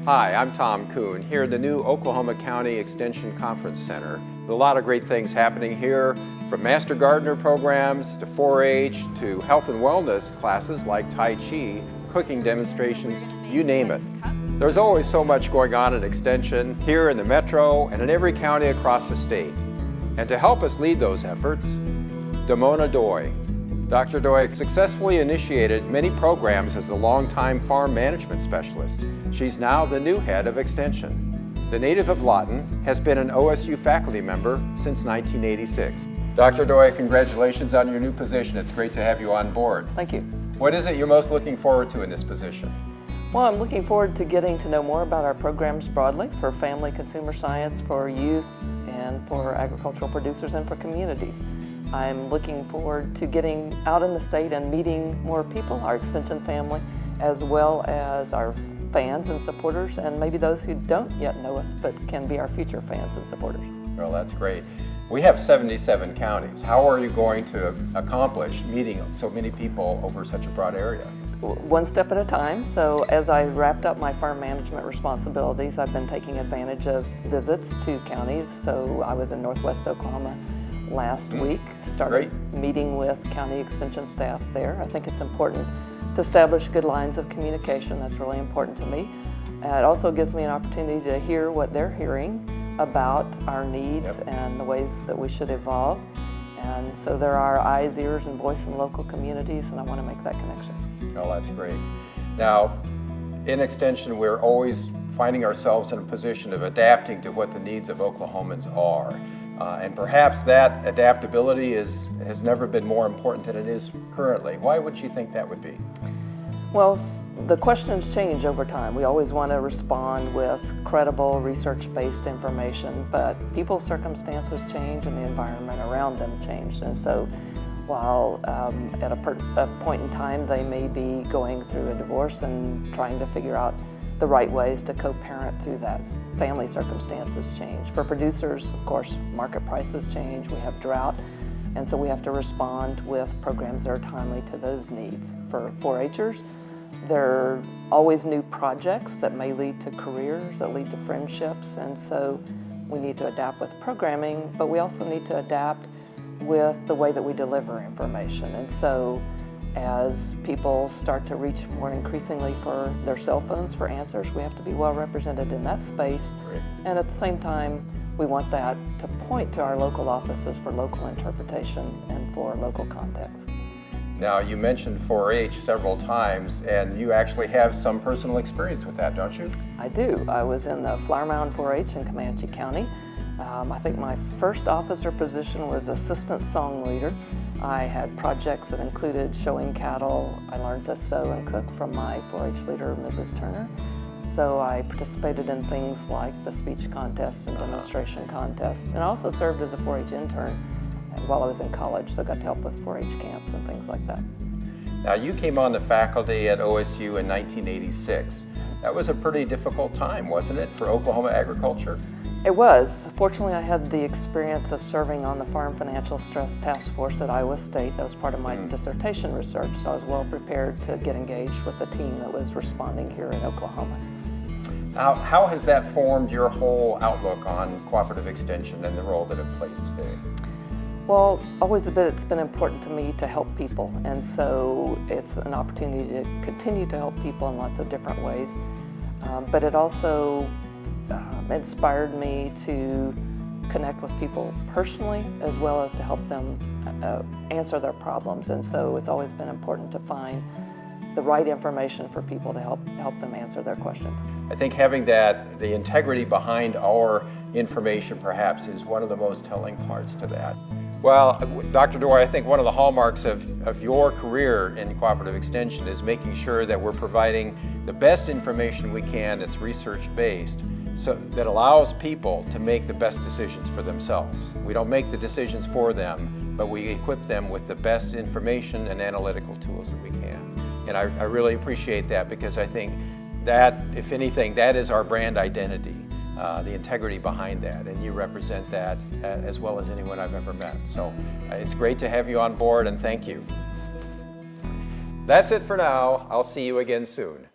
Hi, I'm Tom Coon here at the new Oklahoma County Extension Conference Center. There's a lot of great things happening here, from Master Gardener programs to 4-H to health and wellness classes like Tai Chi, cooking demonstrations, you name it. There's always so much going on in Extension here in the Metro and in every county across the state. And to help us lead those efforts, Damona Doi. Dr. Doi successfully initiated many programs as a longtime farm management specialist. She's now the new head of Extension. The native of Lawton has been an OSU faculty member since 1986. Dr. Doi, congratulations on your new position. It's great to have you on board. Thank you. What is it you're most looking forward to in this position? Well, I'm looking forward to getting to know more about our programs broadly for family consumer science, for youth, and for agricultural producers and for communities. I'm looking forward to getting out in the state and meeting more people, our Extension family, as well as our fans and supporters, and maybe those who don't yet know us but can be our future fans and supporters. Well, that's great. We have 77 counties. How are you going to accomplish meeting so many people over such a broad area? One step at a time. So as I wrapped up my farm management responsibilities, I've been taking advantage of visits to counties. So I was in Northwest Oklahoma last week, started meeting with county extension staff there. I think it's important to establish good lines of communication. That's really important to me. It also gives me an opportunity to hear what they're hearing about our needs and the ways that we should evolve. And so there are eyes, ears, and voice in local communities, and I want to make that connection. Oh, that's great. Now, in Extension, we're always finding ourselves in a position of adapting to what the needs of Oklahomans are. And perhaps that adaptability has never been more important than it is currently. Why would you think that would be? Well, the questions change over time. We always want to respond with credible, research-based information, but people's circumstances change and the environment around them change. And so while at a point in time they may be going through a divorce and trying to figure out the right ways to co-parent through that, family circumstances change. For producers, of course, market prices change, we have drought, and so we have to respond with programs that are timely to those needs. For 4-Hers, there are always new projects that may lead to careers, that lead to friendships, and so we need to adapt with programming, but we also need to adapt with the way that we deliver information. And so as people start to reach more increasingly for their cell phones for answers, we have to be well represented in that space. Great. And at the same time, we want that to point to our local offices for local interpretation and for local context. Now, you mentioned 4-H several times, and you actually have some personal experience with that, don't you? I do. I was in the Flower Mound 4-H in Comanche County. I think my first officer position was assistant song leader. I had projects that included showing cattle. I learned to sew and cook from my 4-H leader, Mrs. Turner. So I participated in things like the speech contest and demonstration contest, and I also served as a 4-H intern while I was in college, so I got to help with 4-H camps and things like that. Now, you came on the faculty at OSU in 1986. That was a pretty difficult time, wasn't it, for Oklahoma agriculture? It was. Fortunately, I had the experience of serving on the Farm Financial Stress Task Force at Iowa State. That was part of my dissertation research, so I was well prepared to get engaged with the team that was responding here in Oklahoma. Now, how has that formed your whole outlook on cooperative extension and the role that it plays today? Well, always a bit, it's been important to me to help people, and so it's an opportunity to continue to help people in lots of different ways. But it also inspired me to connect with people personally as well as to help them answer their problems. And so it's always been important to find the right information for people to help them answer their questions. I think having the integrity behind our information perhaps is one of the most telling parts to that. Well, Dr. Doi, I think one of the hallmarks of your career in cooperative extension is making sure that we're providing the best information we can that's research-based, so that allows people to make the best decisions for themselves. We don't make the decisions for them, but we equip them with the best information and analytical tools that we can. And I really appreciate that, because I think that, if anything, that is our brand identity. The integrity behind that, and you represent that as well as anyone I've ever met. So it's great to have you on board, and thank you. That's it for now. I'll see you again soon.